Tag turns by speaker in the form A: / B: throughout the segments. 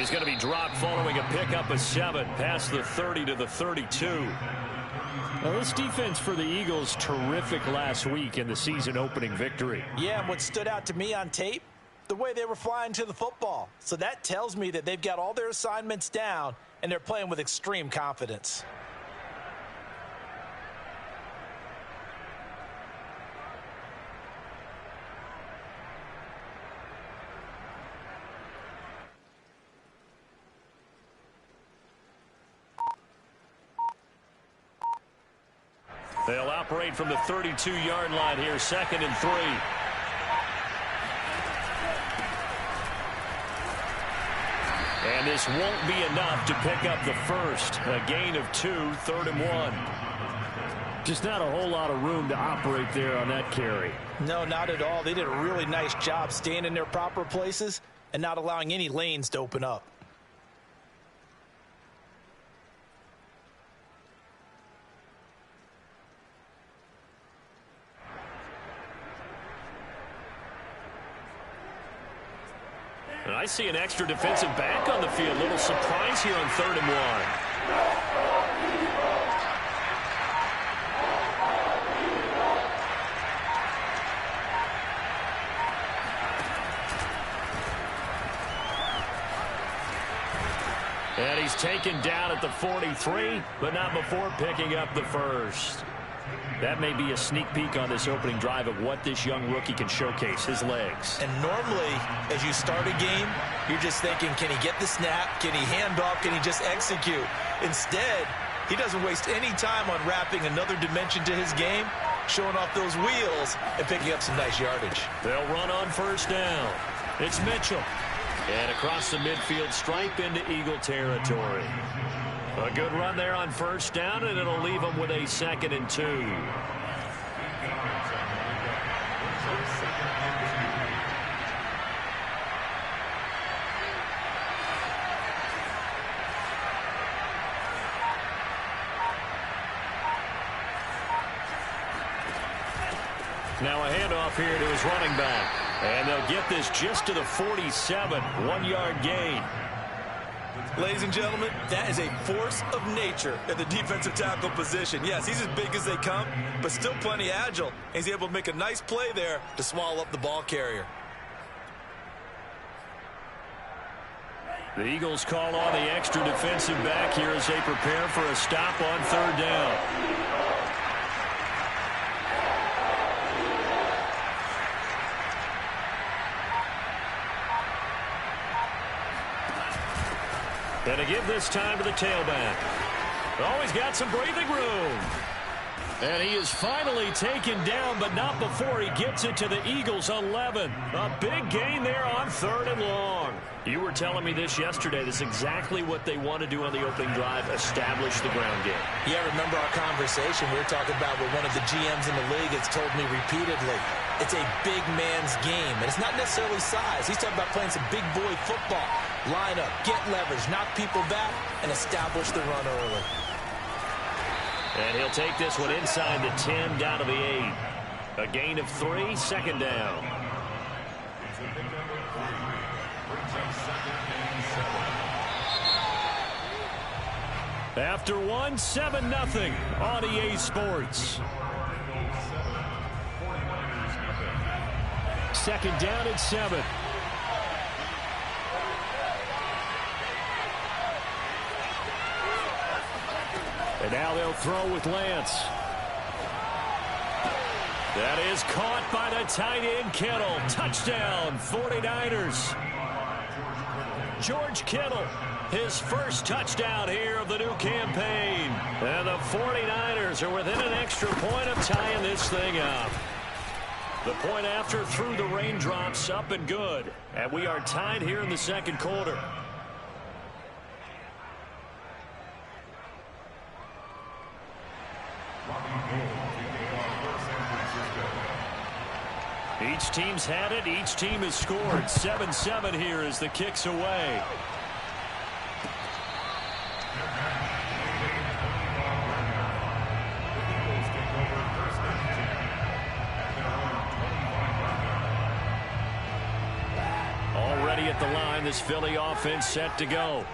A: he's going to be dropped following a pickup of 7 past the 30 to the 32. Now, this defense for the Eagles, terrific last week in the season-opening victory.
B: Yeah, and what stood out to me on tape, the way they were flying to the football. So that tells me that they've got all their assignments down, and they're playing with extreme confidence.
A: They'll operate from the 32-yard line here, 2nd and 3. And this won't be enough to pick up the first. A gain of 2, 3rd and 1. Just not a whole lot of room to operate there on that carry.
B: No, not at all. They did a really nice job staying in their proper places and not allowing any lanes to open up.
A: And I see an extra defensive back on the field. Little surprise here on 3rd and 1. And he's taken down at the 43, but not before picking up the first. That may be a sneak peek on this opening drive of what this young rookie can showcase, his legs.
B: And normally, as you start a game, you're just thinking, can he get the snap? Can he hand off? Can he just execute? Instead, he doesn't waste any time on wrapping another dimension to his game, showing off those wheels, and picking up some nice yardage.
A: They'll run on 1st down. It's Mitchell. And across the midfield stripe into Eagle territory. A good run there on 1st down, and it'll leave them with a 2nd and 2. Now a handoff here to his running back. And they'll get this just to the 47, 1-yard gain.
B: Ladies and gentlemen, that is a force of nature at the defensive tackle position. Yes, he's as big as they come, but still plenty agile. He's able to make a nice play there to swallow up the ball carrier.
A: The Eagles call on the extra defensive back here as they prepare for a stop on 3rd down. And to give this time to the tailback. Oh, he's got some breathing room. And he is finally taken down, but not before he gets it to the Eagles' 11. A big gain there on 3rd and long. You were telling me this yesterday. This is exactly what they want to do on the opening drive, establish the ground game.
B: Yeah, remember our conversation we were talking about with one of the GMs in the league has told me repeatedly. It's a big man's game, and it's not necessarily size. He's talking about playing some big boy football. Line up, get leverage, knock people back, and establish the run early.
A: And he'll take this one inside the 10 down to the 8. A gain of 3, 2nd down. After 1, 7-0 on EA Sports. 2nd down and 7. And now they'll throw with Lance. That is caught by the tight end Kittle. Touchdown, 49ers. George Kittle, his first touchdown here of the new campaign. And the 49ers are within an extra point of tying this thing up. The point after through the raindrops, up and good. And we are tied here in the 2nd quarter. Each team's had it. Each team has scored. 7-7 here as the kick's away. Already a at the line. This Philly offense set to go.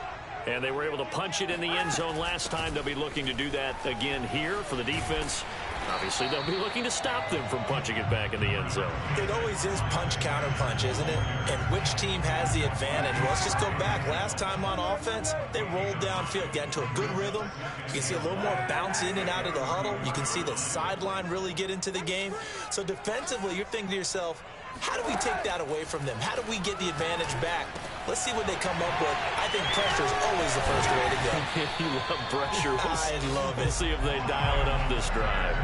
A: And they were able to punch it in the end zone last time. They'll be looking to do that again here for the defense. Obviously, they'll be looking to stop them from punching it back in the end zone.
B: It always is punch-counter-punch, isn't it? And which team has the advantage? Well, let's just go back. Last time on offense, they rolled downfield, got into a good rhythm. You can see a little more bounce in and out of the huddle. You can see the sideline really get into the game. So defensively, you're thinking to yourself, how do we take that away from them? How do we get the advantage back? Let's see what they come up with. I think pressure is always the first way to go.
A: You love pressure.
B: I love it.
A: We'll see if they dial it up this drive.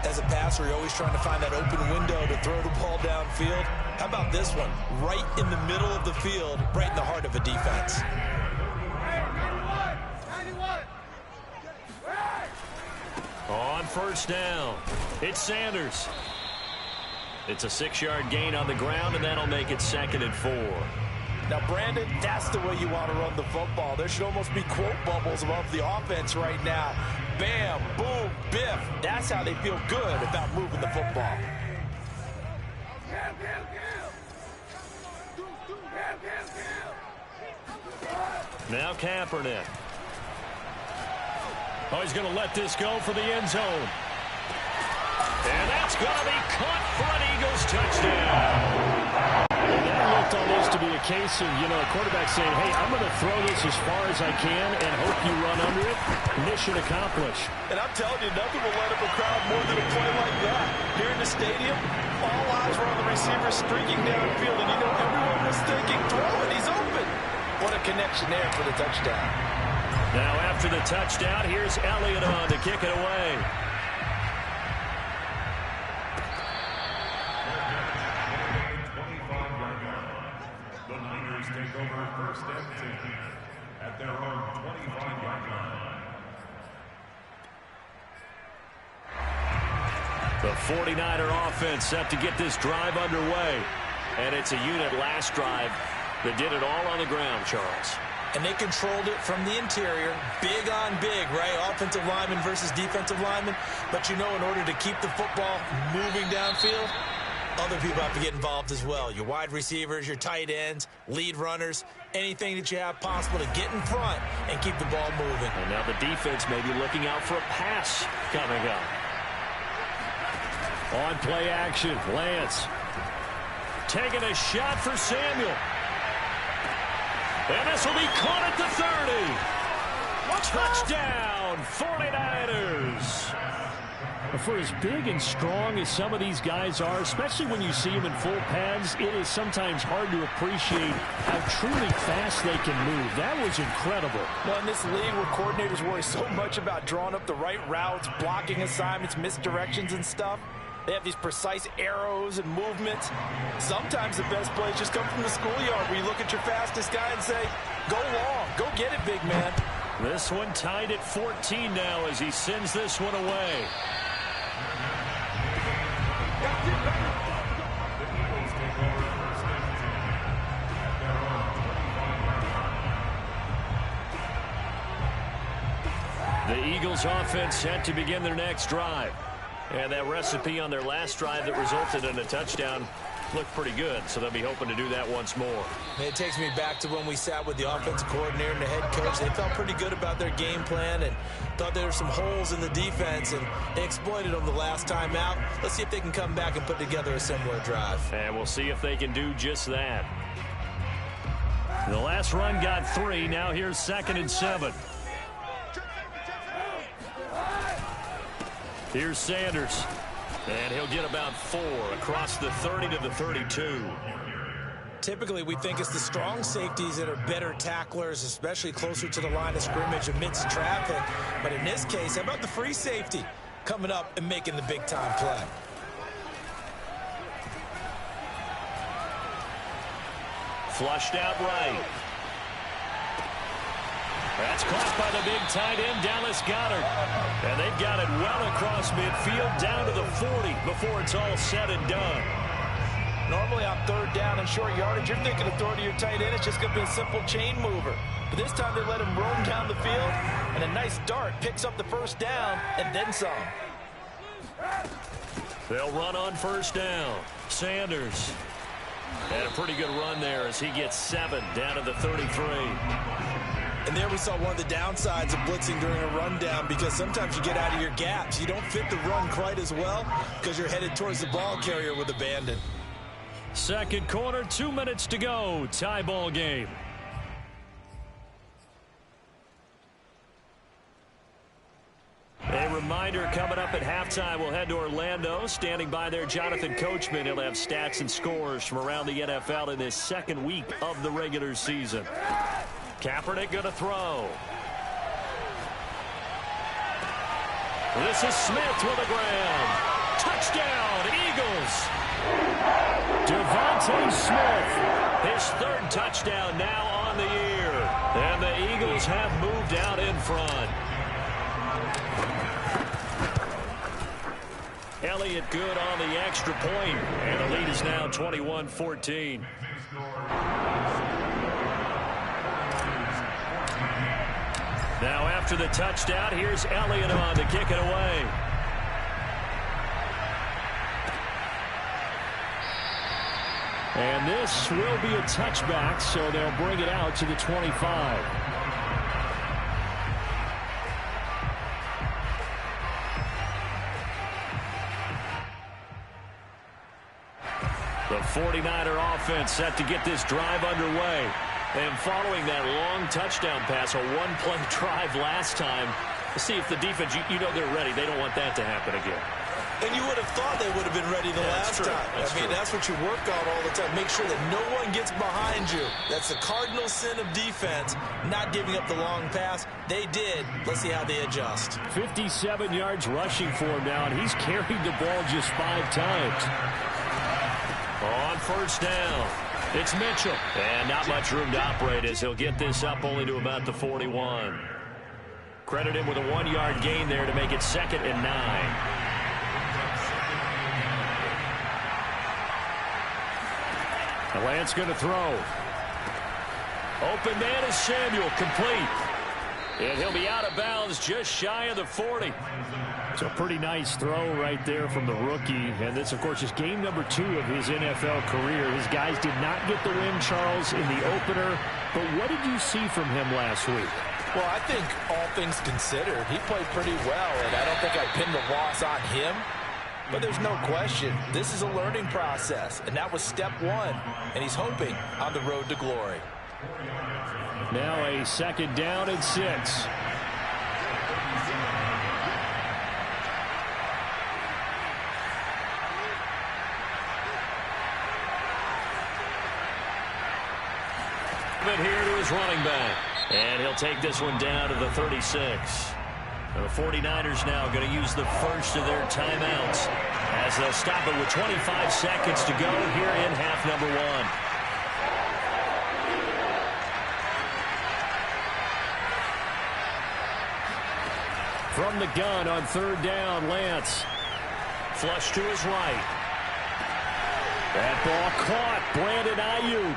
B: As a passer, you're always trying to find that open window to throw the ball downfield. How about this one? Right in the middle of the field, right in the heart of a defense.
A: On first down, it's Sanders. It's a 6-yard gain on the ground, and that'll make it 2nd and 4.
B: Now, Brandon, that's the way you want to run the football. There should almost be quote bubbles above the offense right now. Bam, boom, biff. That's how they feel good about moving the football.
A: Now Kaepernick. Oh, he's going to let this go for the end zone. And that's going to be caught for an Eagles touchdown. And that looked almost to be a case of, a quarterback saying, hey, I'm going to throw this as far as I can and hope you run under it. Mission accomplished.
B: And I'm telling you, nothing will light up a crowd more than a play like that. Here in the stadium, all eyes were on the receiver streaking downfield, and everyone was thinking, throw it, he's open. What a connection there for the touchdown.
A: Now after the touchdown, here's Elliott on to kick it away.
C: Take over 1st and 10 at their own 25-yard line.
A: The 49er offense set to get this drive underway. And it's a unit last drive that did it all on the ground, Charles.
B: And they controlled it from the interior. Big on big, right? Offensive lineman versus defensive lineman. But in order to keep the football moving downfield, other people have to get involved as well. Your wide receivers, your tight ends, lead runners, anything that you have possible to get in front and keep the ball moving.
A: And now the defense may be looking out for a pass coming up. On play action, Lance taking a shot for Samuel. And this will be caught at the 30. Touchdown, 49ers. For as big and strong as some of these guys are, especially when you see them in full pads, it is sometimes hard to appreciate how truly fast they can move. That was incredible.
B: Well, in this league where coordinators worry so much about drawing up the right routes, blocking assignments, misdirections and stuff, they have these precise arrows and movements. Sometimes the best plays just come from the schoolyard where you look at your fastest guy and say, go long, go get it, big man.
A: This one tied at 14 now as he sends this one away. The Eagles offense set to begin their next drive. And that recipe on their last drive that resulted in a touchdown looked pretty good, so they'll be hoping to do that once more.
B: It takes me back to when we sat with the offensive coordinator and the head coach. They felt pretty good about their game plan and thought there were some holes in the defense, and they exploited them the last time out. Let's see if they can come back and put together a similar drive.
A: And we'll see if they can do just that. The last run got 3. Now here's 2nd and 7. Here's Sanders. And he'll get about 4 across the 30 to the 32.
B: Typically, we think it's the strong safeties that are better tacklers, especially closer to the line of scrimmage amidst traffic. But in this case, how about the free safety coming up and making the big-time play?
A: Flushed out right. That's caught by the big tight end, Dallas Goedert. And they've got it well across midfield down to the 40 before it's all said and done.
B: Normally on 3rd down and short yardage, you're thinking of throwing to your tight end. It's just going to be a simple chain mover. But this time they let him roam down the field, and a nice dart picks up the 1st down and then some.
A: They'll run on 1st down. Sanders. And a pretty good run there as he gets 7 down to the 33.
B: And there we saw one of the downsides of blitzing during a rundown, because sometimes you get out of your gaps. You don't fit the run quite as well because you're headed towards the ball carrier with abandon.
A: Second quarter, 2 minutes to go. Tie ball game. A reminder, coming up at halftime, we'll head to Orlando. Standing by there, Jonathan Coachman. He'll have stats and scores from around the NFL in this second week of the regular season. Kaepernick going to throw. This is Smith with a grab. Touchdown, Eagles. Devontae Smith, his third touchdown now on the year. And the Eagles have moved out in front. Elliott good on the extra point, and the lead is now 21-14. Now after the touchdown, here's Elliott on to kick it away. And this will be a touchback, so they'll bring it out to the 25. The 49er offense set to get this drive underway. And following that long touchdown pass, a one-play drive last time, to see if the defense, you know they're ready. They don't want that to happen again.
B: And you would have thought they would have been ready the last time. That's what you work on all the time. Make sure that no one gets behind you. That's the cardinal sin of defense, not giving up the long pass. They did. Let's see how they adjust.
A: 57 yards rushing for him now, and he's carried the ball just 5 times. On first down, it's Mitchell. And not much room to operate as he'll get this up only to about the 41. Credit him with a 1-yard gain there to make it 2nd and 9. Lance going to throw. Open man is Samuel, complete. And he'll be out of bounds just shy of the 40. It's a pretty nice throw right there from the rookie. And this, of course, is game number 2 of his NFL career. His guys did not get the win, Charles, in the opener. But what did you see from him last week?
B: Well, I think all things considered, he played pretty well. And I don't think I pinned the loss on him. But there's no question, this is a learning process, and that was step 1, and he's hoping on the road to glory.
A: Now a 2nd down and 6. But here to his running back, and he'll take this one down to the 36. The 49ers now going to use the first of their timeouts as they'll stop it with 25 seconds to go here in half number 1. From the gun on 3rd down, Lance. Flush to his right. That ball caught. Brandon Ayuk.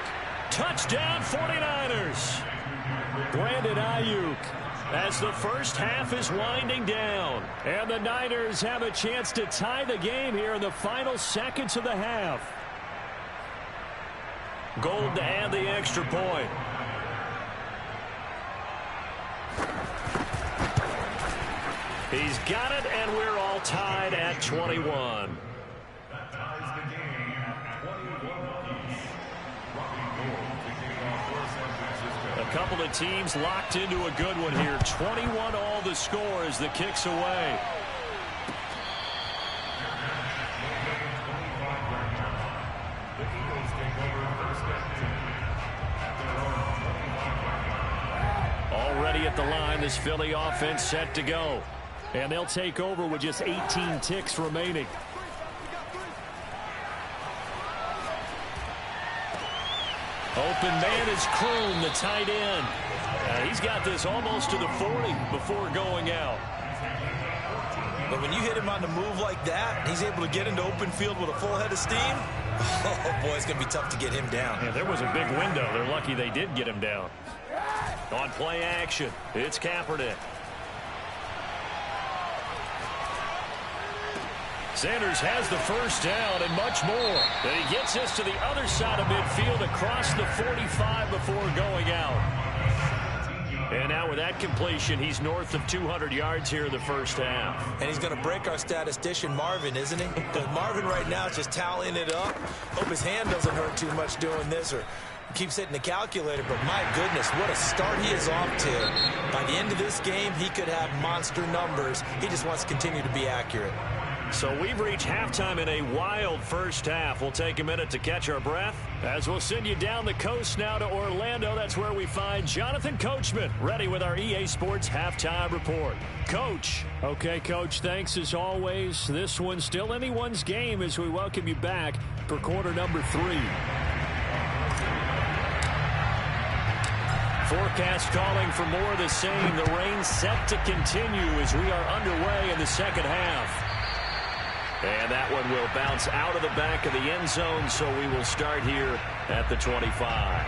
A: Touchdown 49ers. Brandon Ayuk. As the first half is winding down. And the Niners have a chance to tie the game here in the final seconds of the half. Gold to add the extra point. He's got it, and we're all tied at 21.
C: That ties the game at 21 apiece. Robbie Gould kicking off for San Francisco.
A: A couple of teams locked into a good one here. 21 all the score as the kick's away.
C: The Eagles take over first and 10 at their own 25-yard line.
A: Already at the line, this Philly offense set to go. And they'll take over with just 18 ticks remaining. Open man is Kroon, the tight end. He's got this almost to the 40 before going out.
B: But when you hit him on the move like that, he's able to get into open field with a full head of steam. Oh, boy, it's going to be tough to get him down.
A: Yeah, there was a big window. They're lucky they did get him down. On play action, it's Kaepernick. Sanders has the first down and much more. And he gets us to the other side of midfield across the 45 before going out. And now with that completion, he's north of 200 yards here in the first half.
B: And he's going to break our statistician, Marvin, isn't he? Because Marvin right now is just tallying it up. Hope his hand doesn't hurt too much doing this or keeps hitting the calculator. But my goodness, what a start he is off to. By the end of this game, he could have monster numbers. He just wants to continue to be accurate.
A: So we've reached halftime in a wild first half. We'll take a minute to catch our breath as we'll send you down the coast now to Orlando. That's where we find Jonathan Coachman ready with our EA Sports Halftime Report. Coach. Okay, Coach, thanks as always. This one's still anyone's game as we welcome you back for quarter number 3. Forecast calling for more of the same. The rain set to continue as we are underway in the second half. And that one will bounce out of the back of the end zone, so we will start here at the 25.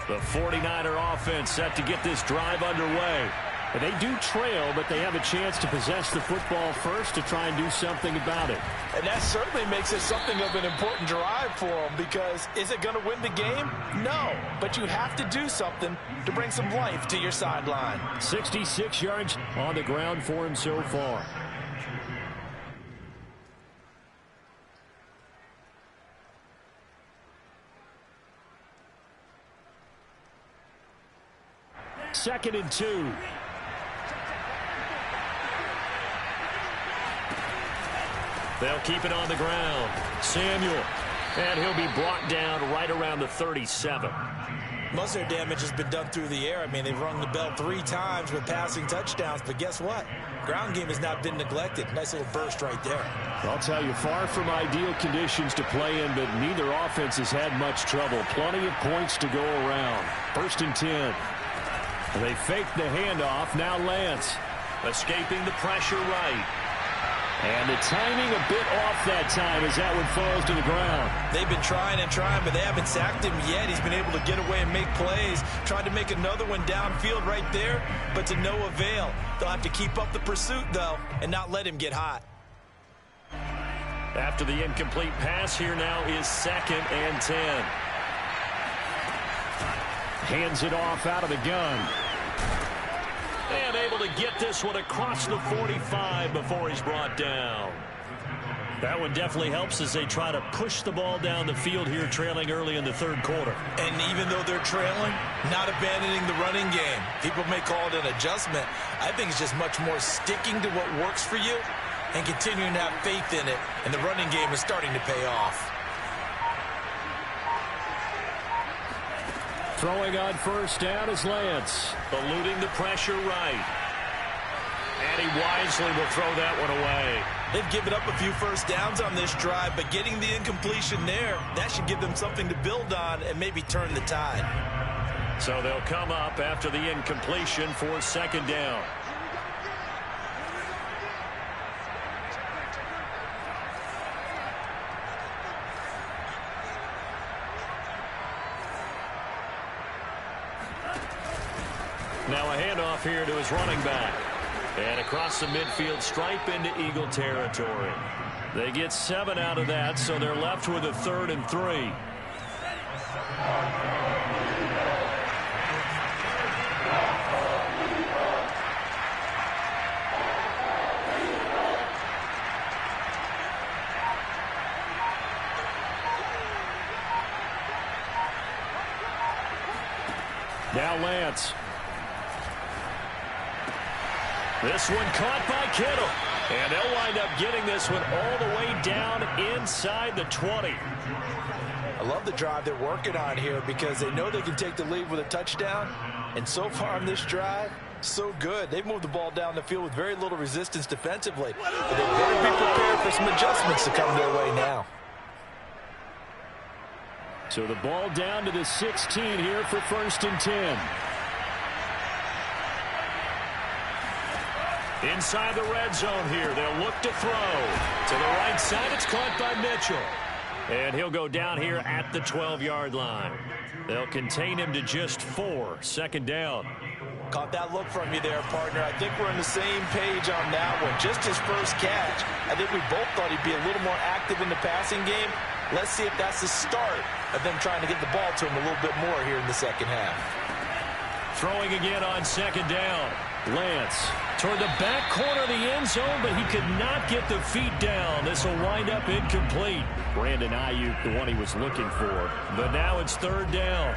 A: The 49er offense set to get this drive underway. And they do trail, but they have a chance to possess the football first to try and do something about it.
D: And that certainly makes it something of an important drive for them, because is it going to win the game? No, but you have to do something to bring some life to your sideline.
A: 66 yards on the ground for him so far. Second and 2. They'll keep it on the ground. Samuel. And he'll be brought down right around the 37.
B: Most of their damage has been done through the air. I mean, they've rung the bell 3 times with passing touchdowns. But guess what? Ground game has not been neglected. Nice little burst right there.
A: I'll tell you, far from ideal conditions to play in, but neither offense has had much trouble. Plenty of points to go around. First and 10. They fake the handoff. Now Lance escaping the pressure right. And the timing a bit off that time as that one falls to the ground.
B: They've been trying and trying, but they haven't sacked him yet. He's been able to get away and make plays. Tried to make another one downfield right there, but to no avail. They'll have to keep up the pursuit, though, and not let him get hot.
A: After the incomplete pass, here now is second and 10. Hands it off out of the gun. And able to get this one across the 45 before he's brought down. That one definitely helps as they try to push the ball down the field here, trailing early in the third quarter.
B: And even though they're trailing, not abandoning the running game. People may call it an adjustment. I think it's just much more sticking to what works for you and continuing to have faith in it. And the running game is starting to pay off.
A: Throwing on first down is Lance. Eluding the pressure right. And he wisely will throw that one away.
B: They've given up a few first downs on this drive, but getting the incompletion there, that should give them something to build on and maybe turn the tide.
A: So they'll come up after the incompletion for second down. Now a handoff here to his running back. And across the midfield stripe into Eagle territory. They get 7 out of that, so they're left with a 3rd and 3. Now Lance. This one caught by Kittle. And they'll wind up getting this one all the way down inside the 20.
D: I love the drive they're working on here because they know they can take the lead with a touchdown. And so far on this drive, so good. They've moved the ball down the field with very little resistance defensively. But they better be prepared for some adjustments to come their way now.
A: So the ball down to the 16 here for first and 10. Inside the red zone here. They'll look to throw. To the right side, it's caught by Mitchell. And he'll go down here at the 12-yard line. They'll contain him to just 4. Second down.
D: Caught that look from you there, partner. I think we're on the same page on that one. Just his first catch. I think we both thought he'd be a little more active in the passing game. Let's see if that's the start of them trying to get the ball to him a little bit more here in the second half.
A: Throwing again on second down. Lance toward the back corner of the end zone, but he could not get the feet down. This will wind up incomplete. Brandon Ayuk, the one he was looking for. But now it's third down.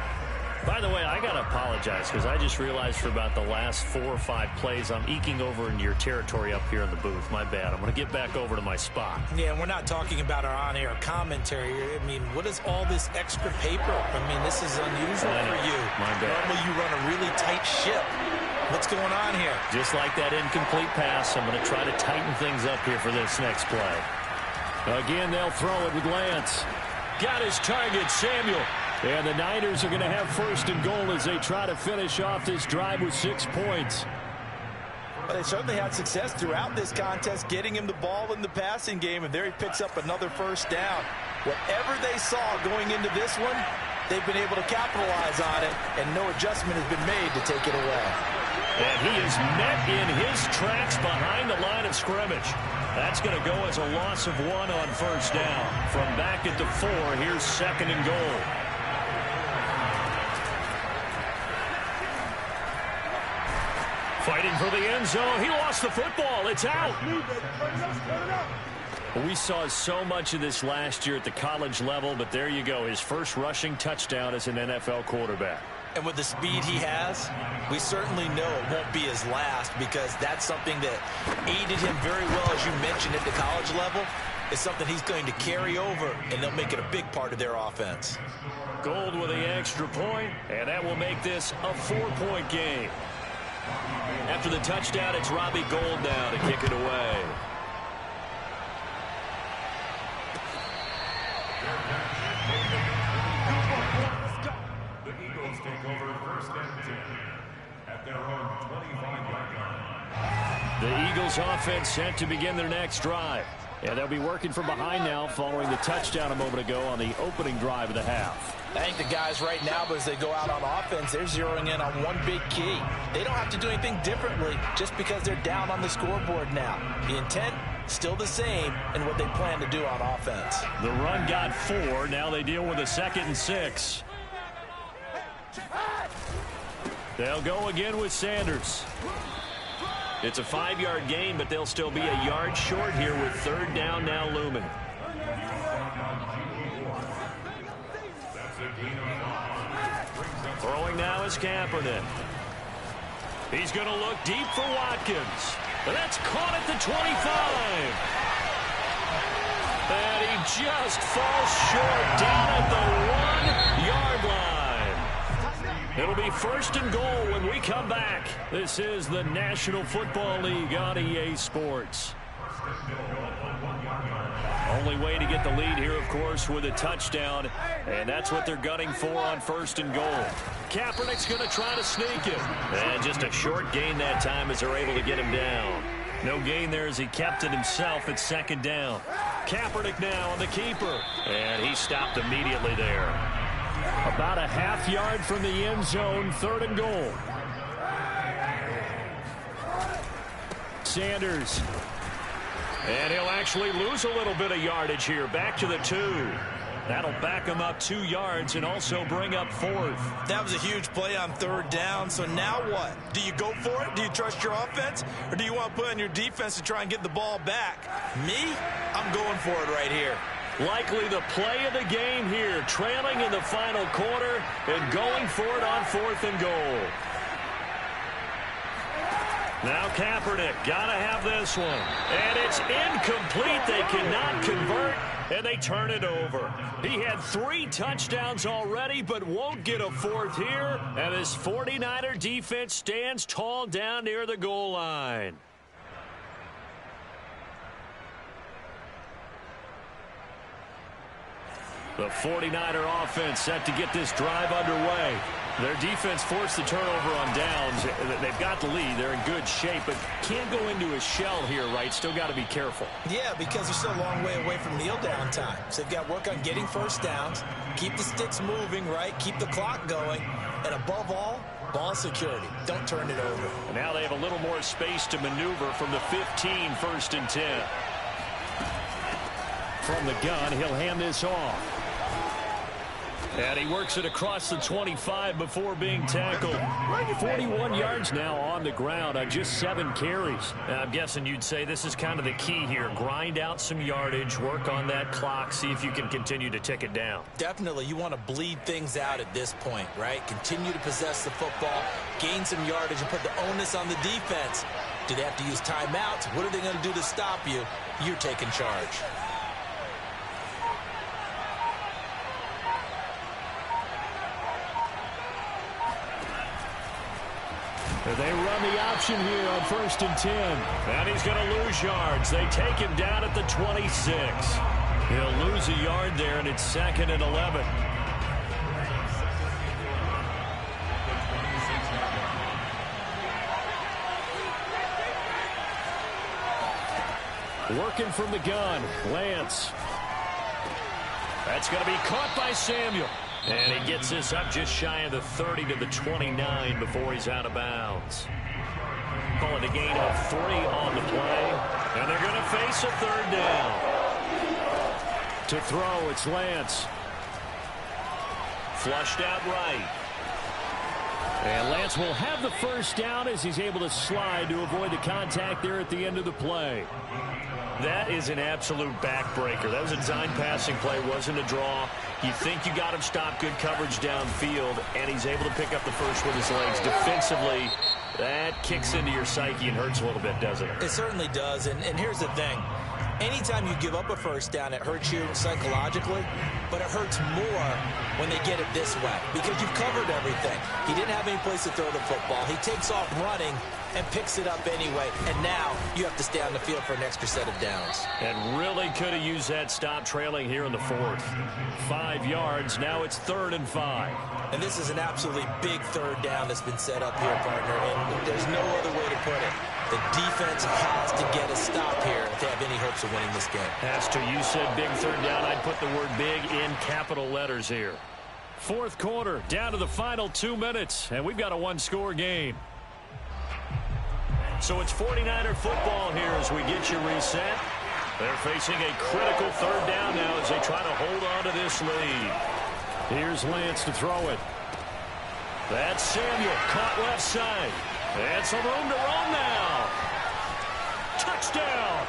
A: By the way, I got to apologize because I just realized for about the last 4 or 5 plays, I'm eking over into your territory up here in the booth. My bad. I'm going to get back over to my spot.
B: Yeah, we're not talking about our on-air commentary. I mean, what is all this extra paper? I mean, this is unusual for you.
A: My bad.
B: Normally you run a really tight ship. What's going on here?
A: Just like that incomplete pass, I'm going to try to tighten things up here for this next play. Again, they'll throw it with Lance. Got his target, Samuel. And the Niners are going to have first and goal as they try to finish off this drive with 6 points.
D: But they certainly had success throughout this contest, getting him the ball in the passing game, and there he picks up another first down. Whatever they saw going into this one, they've been able to capitalize on it, and no adjustment has been made to take it away.
A: And he is met in his tracks behind the line of scrimmage. That's going to go as a loss of 1 on first down. From back at the 4, here's second and goal. Fighting for the end zone. He lost the football. It's out. We saw so much of this last year at the college level, but there you go. His first rushing touchdown as an NFL quarterback.
B: And with the speed he has, we certainly know it won't be his last because that's something that aided him very well, as you mentioned, at the college level. It's something he's going to carry over, and they'll make it a big part of their offense.
A: Gold with the extra point, and that will make this a 4-point game. After the touchdown, it's Robbie Gould now to kick it away.
C: The Eagles take over first and 10 at their own 25-yard line.
A: The Eagles offense set to begin their next drive. And they'll be working from behind now following the touchdown a moment ago on the opening drive of the half.
D: I think the guys right now, as they go out on offense, they're zeroing in on one big key. They don't have to do anything differently just because they're down on the scoreboard now. The intent, still the same in what they plan to do on offense.
A: The run got 4. Now they deal with a 2nd and 6. They'll go again with Sanders. It's a 5-yard gain, but they'll still be a yard short here with third down now looming. Throwing now is Kaepernick. He's going to look deep for Watkins. And that's caught at the 25. And he just falls short down at the 1-yard line. It'll be first and goal when we come back. This is the National Football League on EA Sports. Only way to get the lead here, of course, with a touchdown. And that's what they're gunning for on first and goal. Kaepernick's going to try to sneak it. And just a short gain that time as they're able to get him down. No gain there as he kept it himself at second down. Kaepernick now on the keeper. And he stopped immediately there. About a half yard from the end zone, third and goal. Sanders. And he'll actually lose a little bit of yardage here. Back to the 2. That'll back him up 2 yards and also bring up 4th.
D: That was a huge play on third down. So now what? Do you go for it? Do you trust your offense? Or do you want to put on your defense to try and get the ball back? Me? I'm going for it right here.
A: Likely the play of the game here. Trailing in the final quarter and going for it on 4th and goal. Now Kaepernick, got to have this one. And it's incomplete. They cannot convert, and they turn it over. He had 3 touchdowns already, but won't get a 4th here. And this 49er defense stands tall down near the goal line. The 49er offense set to get this drive underway. Their defense forced the turnover on downs. They've got the lead. They're in good shape, but can't go into a shell here, right? Still got to be careful.
B: Yeah, because they're still a long way away from kneel down time. So they've got to work on getting first downs, keep the sticks moving, right? Keep the clock going, and above all, ball security. Don't turn it over.
A: And now they have a little more space to maneuver from the 15, 1st and 10. From the gun, he'll hand this off. And he works it across the 25 before being tackled. 41 yards now on the ground on just 7 carries. Now, I'm guessing you'd say this is kind of the key here. Grind out some yardage, work on that clock, see if you can continue to tick it down.
B: Definitely, you want to bleed things out at this point, right? Continue to possess the football, gain some yardage, and put the onus on the defense. Do they have to use timeouts? What are they going to do to stop you? You're taking charge.
A: They run the option here on 1st and 10. And he's going to lose yards. They take him down at the 26. He'll lose a yard there, and it's 2nd and 11. Working from the gun, Lance. That's going to be caught by Samuel. And he gets this up just shy of the 30 to the 29 before he's out of bounds. Call it a gain of 3 on the play. And they're going to face a 3rd down. To throw, it's Lance. Flushed out right. And Lance will have the 1st down as he's able to slide to avoid the contact there at the end of the play. That is an absolute backbreaker. That was a design passing play, wasn't a draw. You think you got him stopped, good coverage downfield, and he's able to pick up the 1st with his legs. Defensively, that kicks into your psyche and hurts a little bit, doesn't it?
B: It certainly does, and here's the thing. Anytime you give up a 1st down, it hurts you psychologically, but it hurts more when they get it this way because you've covered everything. He didn't have any place to throw the football. He takes off running and picks it up anyway, and now you have to stay on the field for an extra set of downs.
A: And really could have used that stop trailing here in the 4th. 5 yards, now it's 3rd and 5.
B: And this is an absolutely big 3rd down that's been set up here, partner, and there's no other way to put it. The defense has to get a stop here if they have any hopes of winning this game.
A: Has to. You said big 3rd down. I'd put the word big in capital letters here. 4th quarter, down to the final 2 minutes, and we've got a 1-score game. So it's 49er football here as we get you reset. They're facing a critical 3rd down now as they try to hold on to this lead. Here's Lance to throw it. That's Samuel, caught left side. And some room to run now. Touchdown.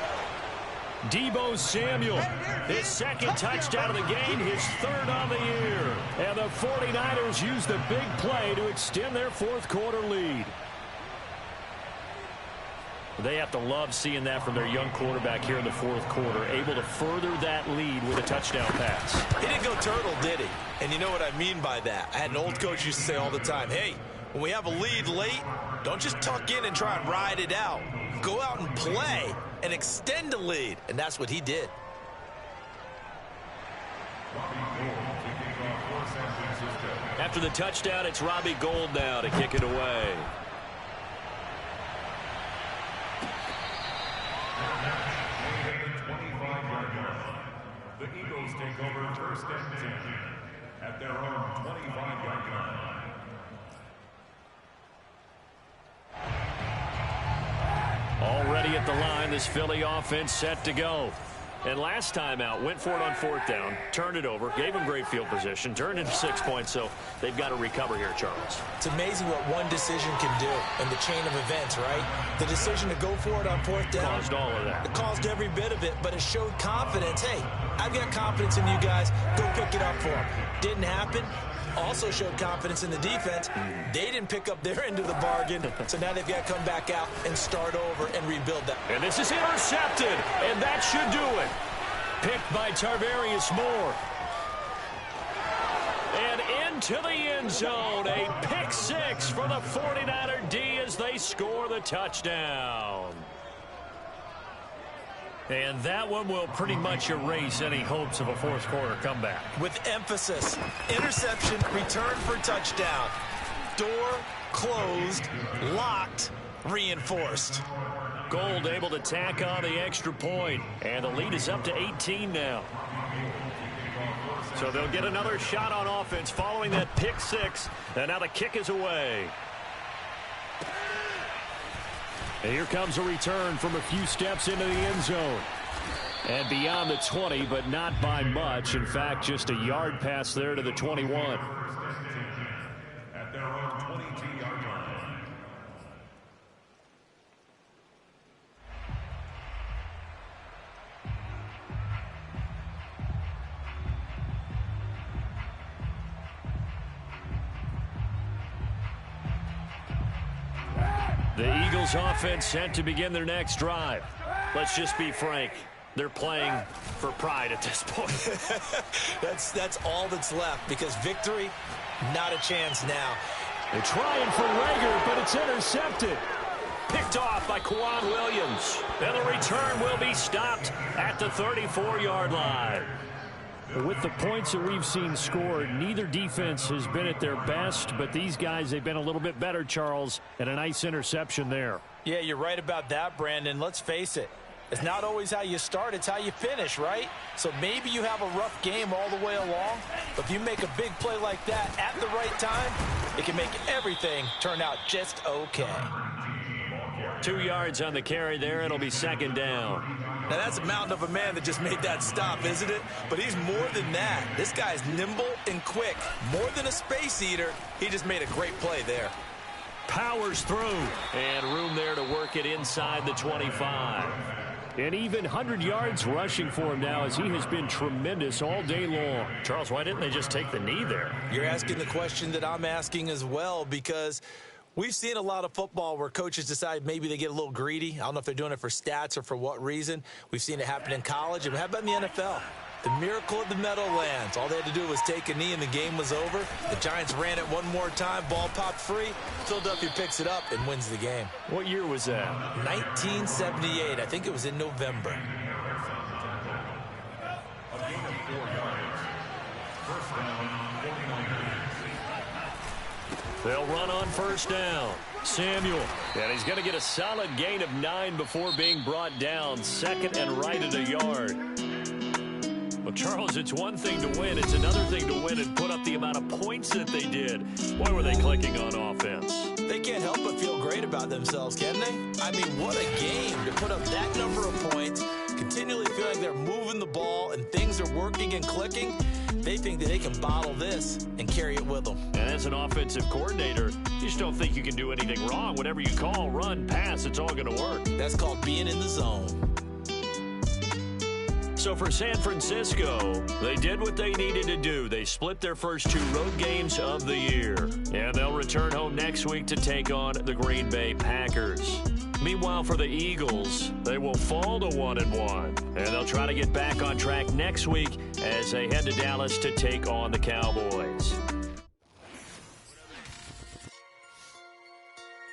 A: Deebo Samuel, his 2nd touchdown of the game, his 3rd on the year. And the 49ers use the big play to extend their 4th quarter lead. They have to love seeing that from their young quarterback here in the 4th quarter, able to further that lead with a touchdown pass.
B: He didn't go turtle, did he? And you know what I mean by that. I had an old coach used to say all the time, hey, when we have a lead late, don't just tuck in and try and ride it out. Go out and play and extend the lead. And that's what he did.
A: After the touchdown, it's Robbie Gould now to kick it away.
C: The Eagles take over 1st and 10 at their own 25-yard line.
A: Already at the line, this Philly offense set to go. And last time out, went for it on 4th down, turned it over, gave them great field position, turned into 6 points, so they've got to recover here, Charles.
B: It's amazing what one decision can do in the chain of events, right? The decision to go for it on 4th down.
A: Caused all of that.
B: It caused every bit of it, but it showed confidence. Hey, I've got confidence in you guys. Go pick it up for them. Didn't happen. Also showed confidence in the defense. They didn't pick up their end of the bargain, so now they've got to come back out and start over and rebuild that.
A: And this is intercepted, and that should do it. Picked by Tarvarius Moore. And into the end zone, a pick 6 for the 49er D as they score the touchdown. And that one will pretty much erase any hopes of a fourth quarter comeback.
B: With emphasis, interception, return for touchdown. Door closed, locked, reinforced.
A: Gold able to tack on the extra point, and the lead is up to 18 now. So they'll get another shot on offense following that pick six, and now the kick is away. And here comes a return from a few steps into the end zone. And beyond the 20, but not by much. In fact, just a yard pass there to the 21.
C: At their own 22-yard line.
A: The Eagles offense set to begin their next drive. Let's just be frank. They're playing for pride at this point.
B: That's all that's left, because victory, not a chance now.
A: They're trying for Rager, but it's intercepted. Picked off by Kwan Williams. And the return will be stopped at the 34-yard line. With the points that we've seen scored, neither defense has been at their best, but these guys, they've been a little bit better, Charles, and a nice interception there.
B: Yeah, you're right about that, Brandon. Let's face it. It's not always how you start, it's how you finish, right? So maybe you have a rough game all the way along, but if you make a big play like that at the right time, it can make everything turn out just okay.
A: 2 yards on the carry there. It'll be second down.
B: Now, that's a mountain of a man that just made that stop, isn't it? But he's more than that. This guy's nimble and quick. More than a space eater, he just made a great play there.
A: Powers through. And room there to work it inside the 25. And even 100 yards rushing for him now, as he has been tremendous all day long. Charles, why didn't they just take the knee there?
B: You're asking the question that I'm asking as well, because we've seen a lot of football where coaches decide maybe they get a little greedy. I don't know if they're doing it for stats or for what reason. We've seen it happen in college. And how about in the NFL? The miracle of the Meadowlands. All they had to do was take a knee and the game was over. The Giants ran it one more time. Ball popped free. Philadelphia picks it up and wins the game.
A: What year was that?
B: 1978. I think it was in November.
C: A gain of 4 yards. First down, 49.
A: They'll run on first down. Samuel. And he's going to get a solid gain of 9 before being brought down. Second and right at a yard. Well, Charles, it's one thing to win. It's another thing to win and put up the amount of points that they did. Boy, were they clicking on offense.
B: They can't help but feel great about themselves, can they? I mean, what a game to put up that number of points, continually feel like they're moving the ball and things are working and clicking. They think that they can bottle this and carry it with them.
A: And as an offensive coordinator, you just don't think you can do anything wrong. Whatever you call, run, pass, it's all going to work.
B: That's called being in the zone.
A: So for San Francisco, they did what they needed to do. They split their first 2 road games of the year. And they'll return home next week to take on the Green Bay Packers. Meanwhile, for the Eagles, they will fall to 1-1. And they'll try to get back on track next week as they head to Dallas to take on the Cowboys.